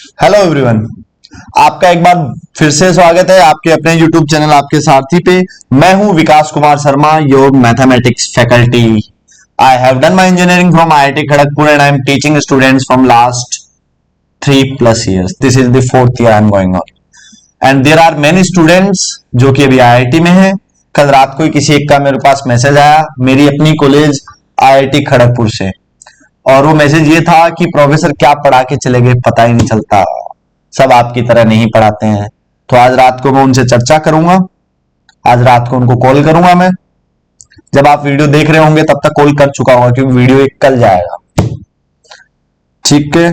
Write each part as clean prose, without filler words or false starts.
Hello everyone. आपका एक बार फिर से स्वागत है आपके अपने YouTube चैनल आपके सारथी पे। मैं हूं Vikas Kumar Sharma, your mathematics faculty. I have done my engineering from IIT Kharagpur and I am teaching students from last 3+ years. This is the 4th year I am going on and there are many students जो कि अभी IIT में हैं। कल रात को ही किसी एक का मेरे पास मैसेज आया मेरी अपनी कॉलेज IIT खड़गपुर से, और वो मैसेज ये था कि प्रोफेसर क्या पढ़ा के चले गए पता ही नहीं चलता, सब आपकी तरह नहीं पढ़ाते हैं। तो आज रात को मैं उनसे चर्चा करूंगा, आज रात को उनको कॉल करूंगा मैं। जब आप वीडियो देख रहे होंगे तब तक कॉल कर चुका होगा क्योंकि वीडियो एक कल जाएगा। ठीक है,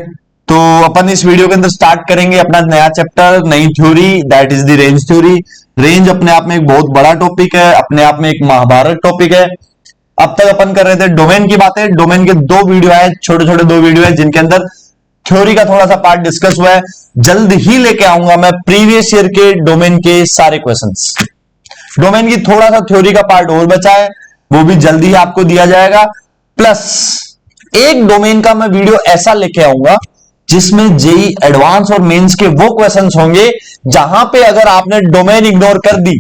तो अपन इस वीडियो के अंदर स्टार्ट करेंगे अपना नया चैप्टर, नई theory, that is the range theory. Range अपने आप में एक बहुत बड़ा टॉपिक है, अपने आप में एक महाभारत टॉपिक है। अब तक अपन कर रहे थे डोमेन की बातें। डोमेन के 2 वीडियो है, छोटे छोटे 2 वीडियो है जिनके अंदर थ्योरी का थोड़ा सा पार्ट डिस्कस हुआ है। जल्द ही लेके आऊंगा मैं प्रीवियस ईयर के डोमेन के सारे क्वेश्चंस। डोमेन की थोड़ा सा थ्योरी का पार्ट और बचा है, वो भी जल्दी ही आपको दिया जाएगा। प्लस एक डोमेन का मैं वीडियो ऐसा लेके आऊंगा जिसमें जेई एडवांस और मेंस के वो क्वेश्चंस होंगे जहां पे अगर आपने डोमेन इग्नोर कर दी,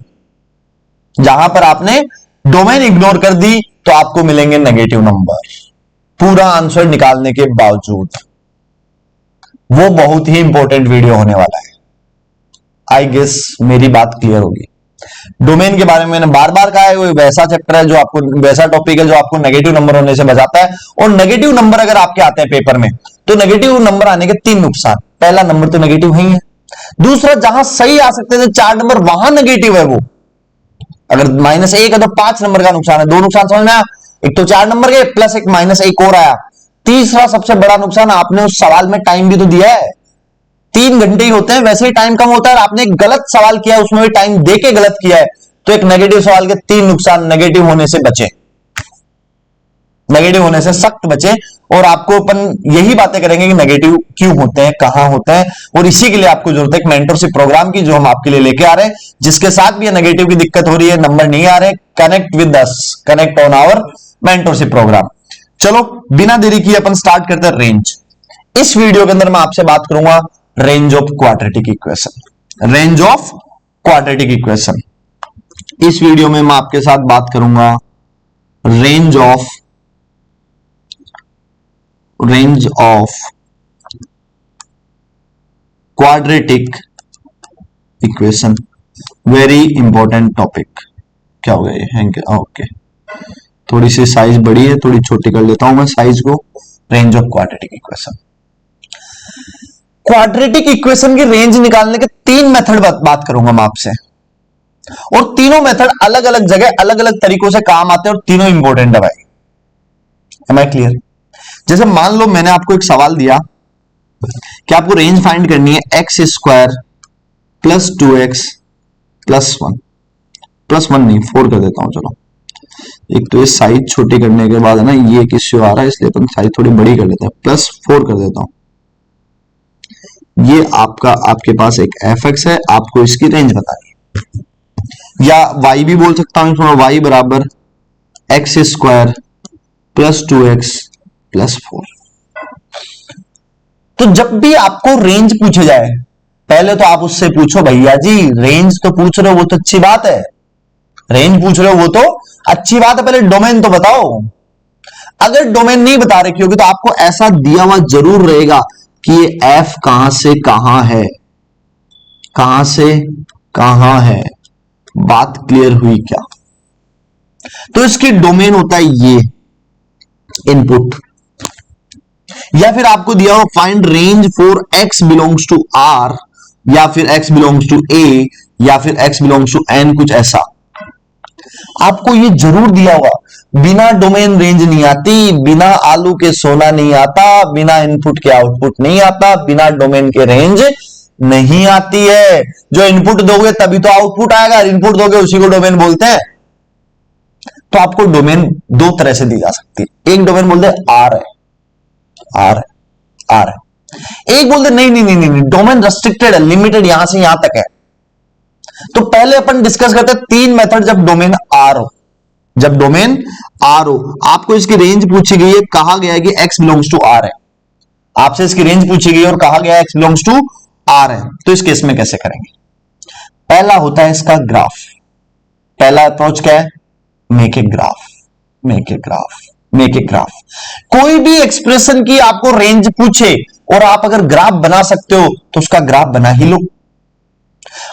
जहां पर आपने डोमेन इग्नोर कर दी तो आपको मिलेंगे नेगेटिव नंबर पूरा आंसर निकालने के बावजूद। वो बहुत ही इंपॉर्टेंट वीडियो होने वाला है। आई गेस मेरी बात क्लियर होगी। डोमेन के बारे में मैंने बार बार कहा है, वो वैसा चैप्टर है जो आपको, वैसा टॉपिक है जो आपको नेगेटिव नंबर होने से बचाता है। और नेगेटिव नंबर अगर आपके आते हैं पेपर में तो नेगेटिव नंबर आने के 3 नुकसान। पहला, नंबर तो नेगेटिव ही है। दूसरा, जहां सही आ सकते थे 4 नंबर वहां नेगेटिव है वो। अगर -1 है तो 5 नंबर का नुकसान है। 2 नुकसान समझ में आया, एक तो 4 नंबर के प्लस एक -1 और आया। तीसरा सबसे बड़ा नुकसान, आपने उस सवाल में टाइम भी तो दिया है, 3 घंटे ही होते हैं, वैसे ही टाइम कम होता है। आपने एक गलत सवाल किया, उसमें भी टाइम दे के गलत किया है, तो एक नेगेटिव सवाल के 3 नुकसान। नेगेटिव होने से बचे, नेगेटिव होने से सख्त बचे। और आपको अपन यही बातें करेंगे कि नेगेटिव क्यों होते हैं, कहां होते हैं, और इसी के लिए आपको जरूरत है एक मेंटरशिप प्रोग्राम की जो हम आपके लिए लेके आ रहे हैं, जिसके साथ भी नेगेटिव की दिक्कत हो रही है, नंबर नहीं आ रहे, connect with us, connect on our mentorship program. चलो बिना देरी किए अपन स्टार्ट करते हैं रेंज। इस वीडियो के अंदर मैं आपसे बात करूंगा range of quadratic equation. Range of quadratic equation इस वीडियो में मैं आपके साथ बात करूंगा range of quadratic equation. Very important topic. क्या हो गया ये? ओके, थोड़ी सी साइज बड़ी है, थोड़ी छोटी कर लेता हूं मैं साइज को। Range of quadratic equation, quadratic equation की रेंज निकालने के 3 मेथड बात करूंगा मैं आपसे, और तीनों मेथड अलग अलग जगह अलग अलग तरीकों से काम आते हैं और तीनों इंपॉर्टेंट है भाई। Am I clear? जैसे मान लो मैंने आपको एक सवाल दिया कि आपको रेंज फाइंड करनी है x² + 2x + 1 + 1 नहीं 4 कर देता हूं। चलो, एक तो ये साइज छोटी करने के बाद है ना, ये एक इश्यू आ रहा है, इसलिए अपन साइज थोड़ी बड़ी कर लेते हैं, +4 कर देता हूं। ये आपके पास एक fx है, आपको इसकी रेंज बतानी है, या y भी बोल सकता हूं, इसमें y बराबर x² + 2x + 4। तो जब भी आपको रेंज पूछे जाए, पहले तो आप उससे पूछो भैया जी रेंज तो पूछ रहे हो वो तो अच्छी बात है, रेंज पूछ रहे हो वो तो अच्छी बात है, पहले डोमेन तो बताओ। अगर डोमेन नहीं बता रखी होगी तो आपको ऐसा दिया हुआ जरूर रहेगा कि ये f कहां से कहां है, कहां से कहां है। बात क्लियर हुई क्या? तो इसकी डोमेन होता है ये इनपुट, या फिर आपको दिया हो find range for x belongs to R, या फिर x बिलोंग्स टू A, या फिर x बिलोंग्स टू N, कुछ ऐसा आपको ये जरूर दिया होगा। बिना डोमेन रेंज नहीं आती, बिना आलू के सोना नहीं आता, बिना इनपुट के आउटपुट नहीं आता, बिना डोमेन के रेंज नहीं आती है। जो इनपुट दोगे तभी तो आउटपुट आएगा, इनपुट दोगे उसी को डोमेन बोलते हैं। तो आपको डोमेन 2 तरह से दी जा सकती है। एक डोमेन बोलते आर है, आर आर है। एक बोलते नहीं नहीं नहीं नहीं, डोमेन रेस्ट्रिक्टेड है, लिमिटेड, यहां से यहां तक है। तो पहले अपन डिस्कस करते हैं 3 मेथड जब डोमेन आर हो। जब डोमेन आर हो, आपको इसकी रेंज पूछी गई है, कहा गया है कि x बिलोंग्स टू आर है, आपसे इसकी रेंज पूछी गई और कहा गया x बिलोंग्स टू r है, तो इस केस में कैसे करेंगे? पहला होता है इसका ग्राफ। पहला अप्रोच क्या है? Make a graph, make a graph, make a graph. कोई भी एक्सप्रेशन की आपको रेंज पूछे और आप अगर ग्राफ बना सकते हो तो उसका ग्राफ बना ही लो।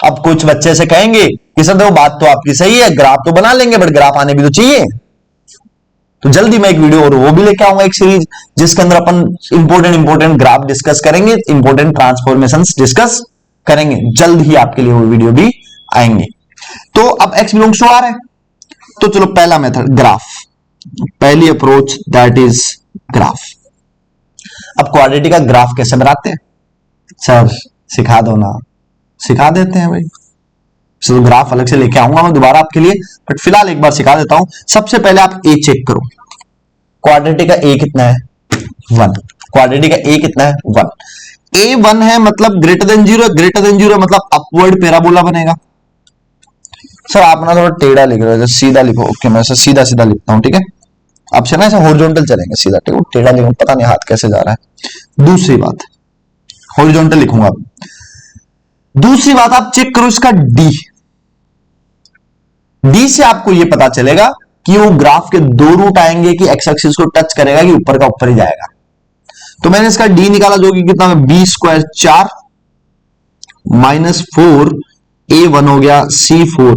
अब कुछ बच्चे से कहेंगे कि सर देखो बात तो आपकी सही है, ग्राफ तो बना लेंगे बट ग्राफ आने भी तो चाहिए। तो जल्दी मैं एक वीडियो और वो भी लेके आऊंगा, एक सीरीज जिसके अंदर अपन इंपोर्टेंट ग्राफ डिस्कस करेंगे, इंपोर्टेंट ट्रांसफॉर्मेशंस डिस्कस करेंगे। जल्द ही आपके लिए वो वीडियो भी आएंगे। तो अब x बिलोंग्स टू r है, तो चलो पहला मेथड ग्राफ, पहली अप्रोच दैट इज ग्राफ। अब क्वाड्रेटिक का ग्राफ कैसे बनाते हैं? सर सिखा दो ना। सिखा देते हैं भाई, तो ग्राफ अलग से लेके आऊंगा मैं दोबारा आपके लिए, बट फिलहाल एक बार सिखा देता हूं। सबसे पहले आप ए चेक करो, क्वाड्रेटिक का ए कितना है? 1। क्वाड्रेटिक का ए कितना है? 1। ए 1 है मतलब ग्रेटर देन 0, ग्रेटर देन 0 मतलब अपवर्ड पैराबोला बनेगा। सर आप ना थोड़ा टेढ़ा लिख रहे हो, सीधा लिखो। ओके मैं सीधा सीधा लिखता हूं, ठीक है। अब से ना ऐसा हॉरिजॉन्टल चलेंगे, सीधा, ठीक है। टेढ़ा लिखूं, पता नहीं हाथ कैसे जा रहा है। दूसरी बात, हॉरिजॉन्टल लिखूंगा। दूसरी बात आप चेक करो इसका डी। डी से आपको यह पता चलेगा कि वो ग्राफ के दो रूट आएंगे कि एक्स एक्सिस को टच करेगा कि ऊपर का ऊपर ही जाएगा। तो मैंने इसका डी निकाला जो कि कितना है? बी स्क्वायर 4 माइनस 4 A1 हो गया C4।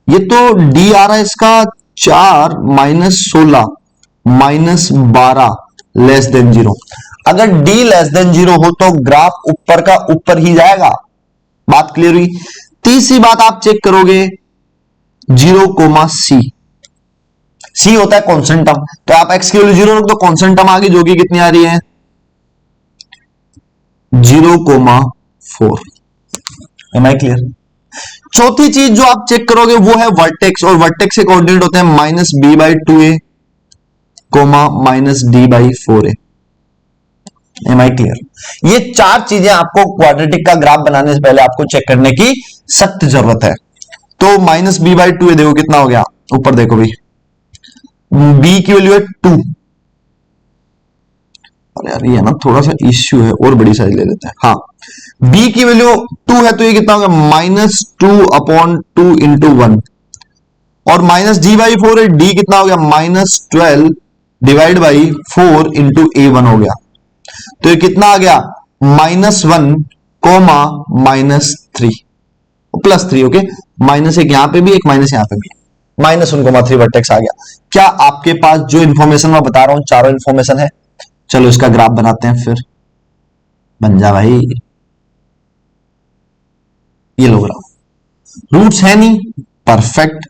ये तो डी आ रहा है इसका 4 माइनस 16 माइनस 12 लेस देन 0। अगर डी लेस देन 0 हो तो ग्राफ ऊपर का ऊपर ही जाएगा। बात क्लियर हुई? तीसरी बात आप चेक करोगे 0, C। C होता है कांस्टेंट टर्म, तो आप x की वैल्यू 0 रख दो, कांस्टेंट टर्म आगे जो कि कितनी आ रही है? 0,4। Am I clear? चौथी चीज जो आप चेक करोगे वो है वर्टेक्स, और वर्टेक्स के कोऑर्डिनेट होते हैं -b/2a, -d/4a। Am I clear? ये चार चीजें आपको क्वाड्रेटिक का ग्राफ बनाने से पहले आपको चेक करने की सख्त जरूरत है। तो -b/2a देखो कितना हो गया, ऊपर देखो भाई, b की वैल्यू है 2। अरे यार ये ना थोड़ा सा इश्यू है, और बड़ी साइज ले लेते हैं। हाँ, b की वैल्यू 2 है तो ये कितना होगा? -2/2 इंटू 1, और -d/4 है, d कितना हो गया? -12 डिवाइड बाई 4 इंटू a1 हो गया। तो ये कितना आ गया? -1, -3 +3। ओके, -1 यहां पे भी, एक माइनस यहां पे भी, -1,3 वर्टेक्स आ गया। क्या आपके पास जो इंफॉर्मेशन मैं बता रहा हूं चारों इंफॉर्मेशन है? चलो इसका ग्राफ बनाते हैं फिर। बन जा भाई, ये लो ग्राफ। रूट्स है नहीं, परफेक्ट।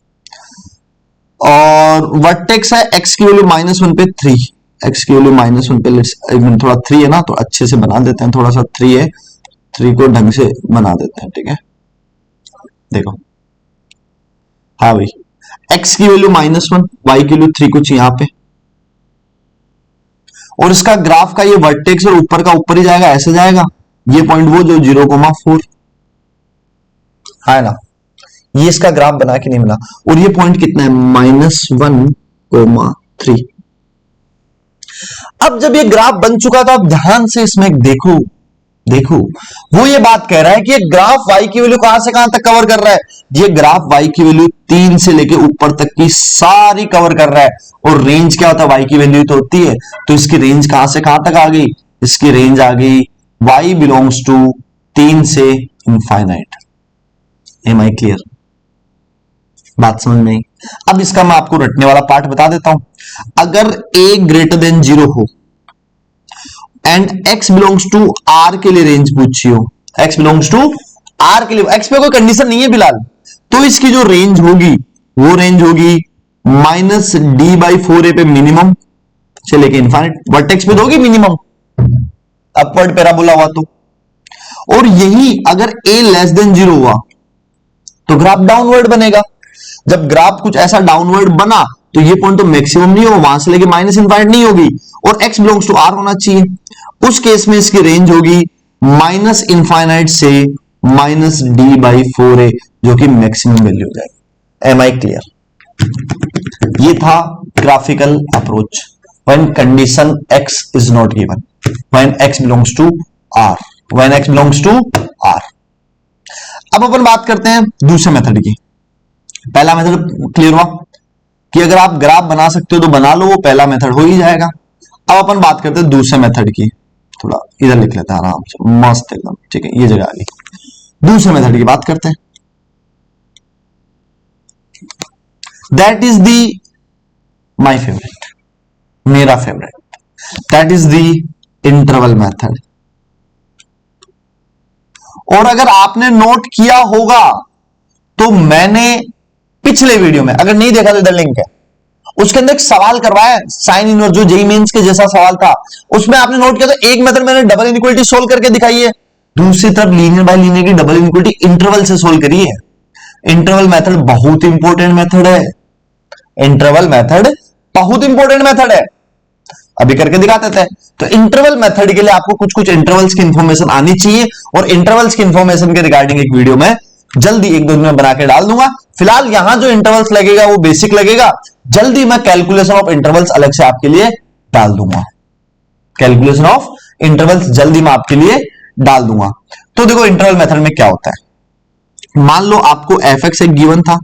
और वर्टेक्स है x की वैल्यू -1 पे 3, x की वैल्यू -1 पे थोड़ा 3 है ना, तो अच्छे से बना देते हैं। थोड़ा सा 3 है, 3 को ढंग से बना देते हैं, ठीक है। देखो, हाँ भाई, x की वैल्यू -1, y की वैल्यू 3 कुछ यहां पे, और इसका ग्राफ का ये वर्टेक्स और ऊपर का ऊपर ही जाएगा, ऐसे जाएगा। ये पॉइंट वो जो 0,4 है ना, ये इसका ग्राफ बना के नहीं मिला। और ये पॉइंट कितना है? -1,3। अब जब ये ग्राफ बन चुका तो आप ध्यान से इसमें देखो, वो ये बात कह रहा है कि ये ग्राफ y की वैल्यू कहां से कहां तक कवर कर रहा है? ये ग्राफ y की वैल्यू 3 से लेके ऊपर तक की सारी कवर कर रहा है। और रेंज क्या होता है? y की वैल्यू तो होती है, तो इसकी रेंज कहां से कहां तक आ गई? इसकी रेंज आ गई y बिलोंग्स टू 3 से इनफाइनाइट। M I clear? बात समझ में आई? अब इसका मैं आपको रटने वाला पार्ट बता देता हूं। अगर a ग्रेटर देन 0 हो and x belongs to r के लिए रेंज पूछी हो, x बिलोंग्स टू r के लिए, x पे कोई कंडीशन नहीं है फिलहाल, तो इसकी जो रेंज होगी वो रेंज होगी -d/4a पे मिनिमम से लेके इनफाइनाइट। वर्टेक्स पे दोगी मिनिमम, अपवर्ड पैराबोला हुआ तो। और यही अगर a लेस देन 0 हुआ तो ग्राफ डाउनवर्ड बनेगा। जब ग्राफ कुछ ऐसा डाउनवर्ड बना तो ये पॉइंट तो मैक्सिमम नहीं हो, वहां से लेके माइनस इनफाइनाइट नहीं होगी, और x बिलोंग्स टू r होना चाहिए। उस केस में इसकी रेंज होगी -इनफाइनाइट से -d/4a, जो कि मैक्सिमम वैल्यू हो जाएगी। Am I clear? ये था graphical approach. When condition x is not given, when x belongs to R, when x belongs to R। अब अपन बात करते हैं दूसरे मेथड की। पहला मेथड क्लियर हुआ कि अगर आप ग्राफ बना सकते हो तो बना लो, वो पहला मेथड हो ही जाएगा। अब अपन बात करते हैं दूसरे मेथड की, थोड़ा इधर लिख लेते हैं आराम से, मस्त एकदम, ठीक है, ये जगह आ गई। दूसरे मेथड की बात करते हैं, that is the my favourite, मेरा favourite, that is the interval method. और अगर आपने नोट किया होगा तो मैंने पिछले वीडियो में, अगर नहीं देखा तो इधर लिंक है, उसके अंदर एक सवाल करवाया साइन इनवर्स, जो जेईई मेंस के जैसा सवाल था, उसमें आपने नोट किया तो एक मेथड मैंने डबल इनइक्वालिटी सोल्व करके दिखाई है, दूसरी तरफ लीनियर बाय लीनियर की डबल इनइक्वालिटी इंटरवल से सोल्व करी है। इंटरवल मेथड बहुत इंपॉर्टेंट मेथड है, इंटरवल मेथड बहुत इंपॉर्टेंट मेथड है, अभी करके दिखा देते हैं। तो इंटरवल मेथड के लिए आपको कुछ कुछ इंटरवल्स की इंफॉर्मेशन आनी चाहिए, और इंटरवल्स की इंफॉर्मेशन के रिगार्डिंग एक वीडियो में जल्दी एक दो दिन में बना के डाल दूंगा। फिलहाल यहां जो इंटरवल्स लगेगा वो बेसिक लगेगा, जल्दी मैं कैलकुलेशन ऑफ इंटरवल्स अलग से आपके लिए डाल दूंगा, कैलकुलेशन ऑफ इंटरवल्स जल्दी मैं आपके लिए डाल दूंगा। तो देखो इंटरवल मेथड में क्या होता है, मान लो आपको एफ एक्स एक गिवन था,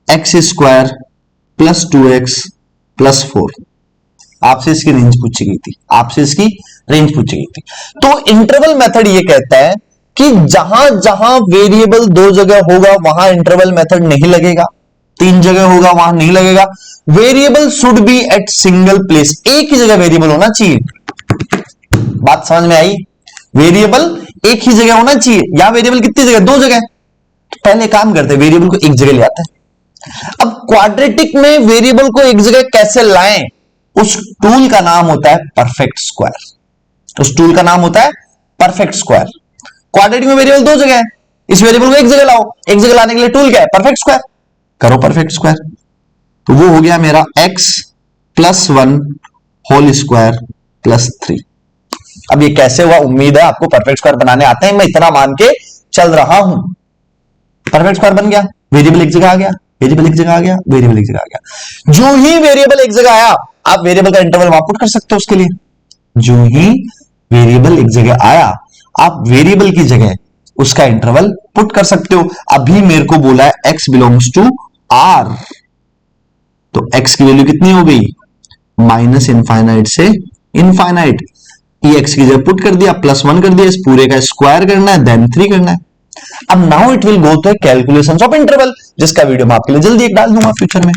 x square plus 2x plus 4, आपसे इसकी रेंज पूछी गई थी, आपसे इसकी रेंज पूछी गई थी। तो इंटरवल मेथड ये कहता है कि जहां जहां वेरिएबल दो जगह होगा वहां इंटरवल मेथड नहीं लगेगा, तीन जगह होगा वहां नहीं लगेगा। Variable should be at single place, एक ही जगह वेरिएबल होना चाहिए। बात समझ में आई? वेरिएबल एक ही जगह होना चाहिए। यहां वेरिएबल कितनी जगह? दो जगह। तो पहले काम करते हैं, वेरिएबल को एक जगह ले आते हैं। अब क्वाड्रेटिक में वेरिएबल को एक जगह कैसे लाएं, उस टूल का नाम होता है परफेक्ट स्क्वायर। उस टूल का नाम होता है परफेक्ट स्क्वायर। क्वाड्रेटिक में वेरिएबल दो जगह है, इस वेरिएबल को एक जगह लाओ, एक जगह लाने के लिए टूल क्या है? Perfect square. करो परफेक्ट स्क्वायर, तो वो हो गया मेरा x plus 1 whole square plus 3। अब ये कैसे हुआ? उम्मीद है आपको परफेक्ट स्क्वायर बनाने आते हैं, मैं इतना मान के चल रहा हूं। परफेक्ट स्क्वायर बन गया, वेरिएबल एक जगह आ गया, वेरिएबल एक जगह आ गया, वेरिएबल एक जगह आ गया। जो ही वेरिएबल एक जगह आया, आप वेरिएबल का इंटरवल वहां पुट कर सकते हो उसके लिए। जो ही वेरिएबल एक जगह आया, आप वेरिएबल की जगह उसका इंटरवल पुट कर सकते हो। अभी मेरे को बोला है x बिलोंग्स टू r, तो x की वैल्यू कितनी हो गई? माइनस इनफाइनाइट से इनफाइनाइट। ये x की जगह पुट कर दिया, प्लस 1 कर दिया, इस पूरे का स्क्वायर करना है, देन 3 करना है। अब now it will go to calculations of interval, जिसका वीडियो मैं आपके लिए जल्दी एक डाल दूंगा फ्यूचर में।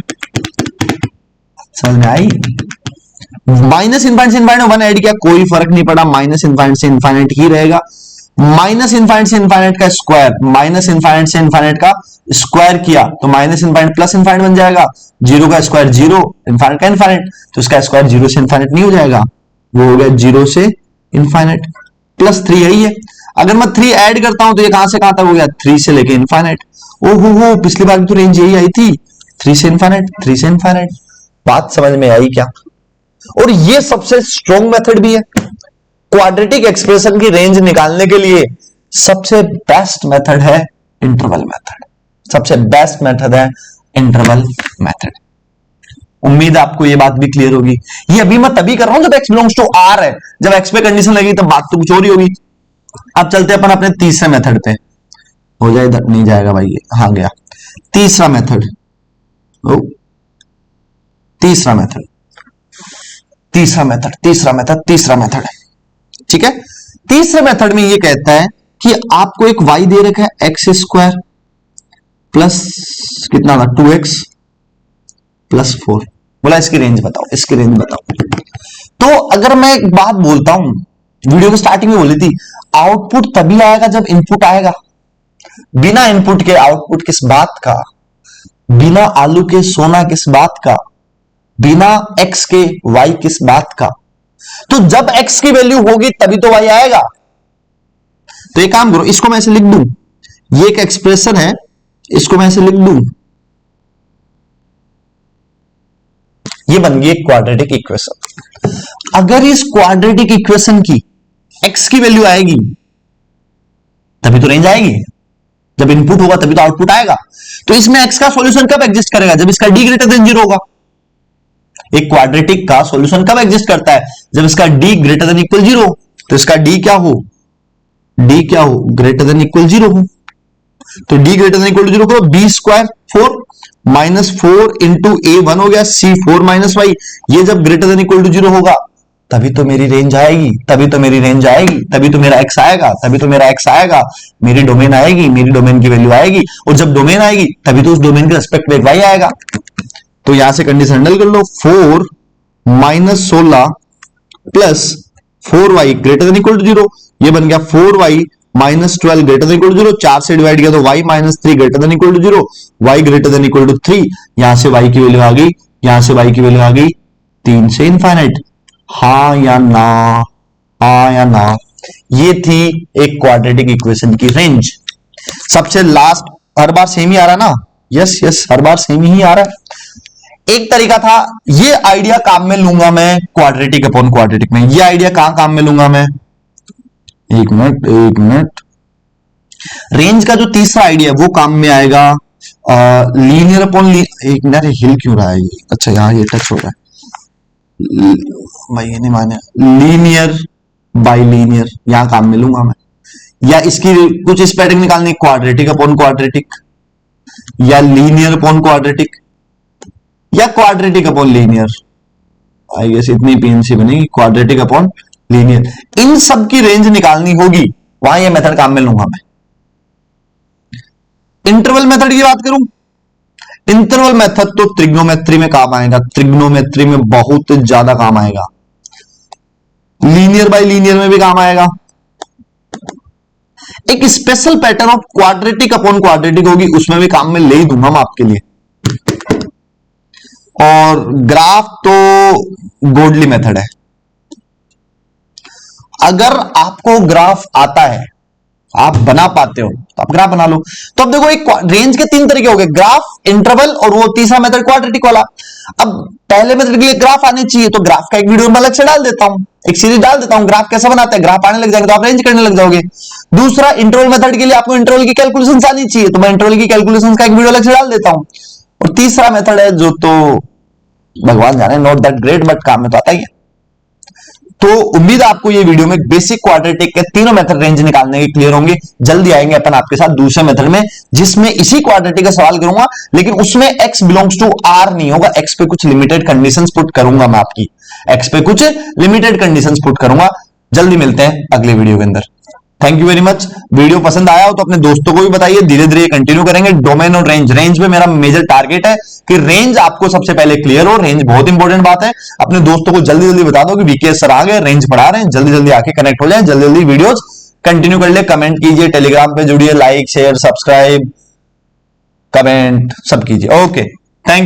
समझ में आई? माइनस इनफाइनाइट से इनफाइनाइट 1 ऐड किया, कोई फर्क नहीं पड़ा, माइनस इनफाइनाइट से इनफाइनाइट ही रहेगा। माइनस इनफाइनाइट से इनफाइनाइट का स्क्वायर, माइनस इनफाइनाइट से इनफाइनाइट का स्क्वायर किया तो माइनस इनफाइनाइट प्लस इनफाइनाइट बन जाएगा। जीरो का स्क्वायर जीरो, इनफाइनाइट का इनफाइनाइट, तो इसका स्क्वायर जीरो से इनफाइनाइट नहीं हो जाएगा, वो हो गया जीरो से इनफाइनाइट। प्लस 3 यही है। अगर मैं 3 ऐड करता हूं तो ये कहां से कहां तक हो गया? 3 से लेके इनफाइनाइट। ओहो, पिछली बार तो रेंज यही आई थी, 3 से इनफाइनाइट, 3 से इनफाइनाइट। बात समझ में आई क्या? और ये सबसे स्ट्रॉन्ग मेथड भी है। क्वाड्रेटिक एक्सप्रेशन की रेंज निकालने के लिए सबसे बेस्ट मेथड है इंटरवल मेथड, सबसे बेस्ट मेथड है इंटरवल मेथड। उम्मीद है आपको ये बात भी क्लियर होगी। ये अभी मैं तभी कर रहा हूं जब x बिलोंग्स टू r है, जब x पे कंडीशन लगी तब बात तो कुछ और ही होगी। अब चलते अपन अपने तीसरे मेथड पे। हो जाए, इधर नहीं जाएगा भाई, हाँ गया। तीसरा मेथड, तीसरा मेथड, तीसरा मेथड, तीसरा मेथड, तीसरा मेथड, ठीक है। तीसरे मेथड में ये कहता है कि आपको एक y दे रखा है, एक्स स्क्वायर प्लस कितना था? 2x plus 4। बोला इसकी रेंज बताओ, इसकी रेंज बताओ। तो अगर मैं एक बात बोलता हूं, वीडियो की स्टार्टिंग में बोली थी, आउटपुट तभी आएगा जब इनपुट आएगा। बिना इनपुट के आउटपुट किस बात का? बिना आलू के सोना किस बात का? बिना x के y किस बात का? तो जब x की वैल्यू होगी तभी तो y आएगा। तो एक काम करो, इसको मैं ऐसे लिख दूं, ये एक एक्सप्रेशन है, इसको मैं ऐसे लिख दूं, ये बन गई एक क्वाड्रेटिक इक्वेशन। अगर इस क्वाड्रेटिक इक्वेशन की x की वैल्यू आएगी तभी तो रेंज आएगी, जब इनपुट होगा तभी तो आउटपुट आएगा। तो इसमें x का सॉल्यूशन कब एग्जिस्ट करेगा? जब इसका d ग्रेटर देन 0 होगा। एक क्वाड्रेटिक का सॉल्यूशन कब एग्जिस्ट करता है? जब इसका d ग्रेटर देन इक्वल 0। तो इसका d क्या हो? ग्रेटर देन इक्वल 0 हो। तो d ग्रेटर देन इक्वल 0 करो, b square 4 minus 4 into a1 हो गया c4 माइनस वाई। ये जब ग्रेटर देन इक्वल टू 0 होगा तभी तो मेरी रेंज आएगी, तभी तो मेरी रेंज आएगी, तभी तो मेरा x आएगा, तभी तो मेरा x आएगा, मेरी डोमेन आएगी, मेरी डोमेन की वैल्यू आएगी। और जब डोमेन आएगी तभी तो उस डोमेन के रेस्पेक्ट में y आएगा। तो यहां से कंडीशन हैंडल कर लो, 4 माइनस 16 प्लस 4y greater than equal to 0। ये बन गया 4y minus 12 greater than equal to 0। 4 से डिवाइड किया तो y minus 3 greater than equal to 0, y greater than equal to 3। यहां से y की वैल्यू आ गई, यहां से y की वैल्यू आ गई 3 से इनफाइनाइट। हाँ या ना? हाँ या ना? ये थी एक क्वाड्रेटिक इक्वेशन की रेंज। सबसे लास्ट, हर बार सेम ही आ रहा ना? यस यस, हर बार सेम ही आ रहा है। एक तरीका था, ये आइडिया काम में लूंगा मैं क्वाड्रेटिक अपॉन क्वाड्रेटिक में। ये आइडिया कहां काम में लूंगा मैं? एक मिनट। रेंज का जो तीसरा आइडिया है वो काम में आएगा लीनियर अपॉन एक मिनट, हिल क्यों रहा है ये? अच्छा यहां ये टच हो रहा है भाई, ये नहीं माने। लीनियर बाई लीनियर यहां काम में लूंगा मैं, या इसकी कुछ इस पैटर्न निकालनी, क्वाड्रेटिक अपॉन क्वाड्रेटिक, या लीनियर अपॉन क्वाड्रेटिक, या quadratic upon linear. I guess इतनी पीएनसी बनेगी, क्वाड्रेटिक अपॉन लीनियर। इन सब की रेंज निकालनी होगी, वहां ये मेथड काम में लूंगा मैं। इंटरवल मेथड की बात करूं, इंटरवल मेथड तो ट्रिग्नोमेट्री में काम आएगा, ट्रिग्नोमेट्री में बहुत ज्यादा काम आएगा। लीनियर बाय लीनियर में भी काम आएगा। एक special pattern of quadratic upon quadratic होगी, उसमें भी काम में ले ही दूंगा मैं आपके लिए। और ग्राफ तो गोडली मेथड है। अगर आपको ग्राफ आता है, आप बना पाते हो, तो आप ग्राफ बना लो। तो अब देखो, एक रेंज के 3 तरीके हो गए, ग्राफ, इंटरवल और वो तीसरा मेथड क्वाड्रेटिक वाला। अब पहले मेथड के लिए ग्राफ आने चाहिए, तो ग्राफ का एक वीडियो मैं अलग से डाल देता हूं, एक सीरीज डाल देता हूं, ग्राफ कैसे बनाते हैं। ग्राफ आने लग जाएगा तो आप रेंज करने लग जाओगे। दूसरा, इंटरवल मेथड के लिए आपको इंटरवल की कैलकुलेशन आनी चाहिए, तो मैं इंटरवल की कैलकुलेशन का एक वीडियो अलग से डाल देता हूं। और तीसरा मेथड है जो तो भगवान जाने, नॉट दैट ग्रेट, बट काम में तो आता ही है। तो उम्मीद है आपको ये वीडियो में बेसिक क्वाड्रेटिक के तीनों मेथड रेंज निकालने के क्लियर होंगे। जल्दी आएंगे अपन आपके साथ दूसरे मेथड में, जिसमें इसी क्वाड्रेटिक का सवाल करूंगा, लेकिन उसमें x बिलोंग्स टू r नहीं होगा। x पे कुछ लिमिटेड कंडीशंस पुट करूंगा मैं आपकी, x पे कुछ लिमिटेड कंडीशंस पुट करूंगा। जल्दी मिलते हैं अगले वीडियो के अंदर। Thank you very much. Video पसंद आया हो तो अपने दोस्तों को भी बताइए, धीरे धीरे कंटिन्यू करेंगे। डोमेन और रेंज में मेरा मेजर टारगेट है कि रेंज आपको सबसे पहले क्लियर हो। रेंज बहुत इंपॉर्टेंट बात है। अपने दोस्तों को जल्दी जल्दी बता दो कि वीकेएस सर आ गए, रेंज पढ़ा रहे हैं, जल्दी जल्दी आके कनेक्ट हो जाए, जल्दी जल्दी वीडियोस कंटिन्यू कर ले। कमेंट कीजिए, टेलीग्राम पे जुड़िए, लाइक शेयर सब्सक्राइब कमेंट सब कीजिए। Okay, thank you.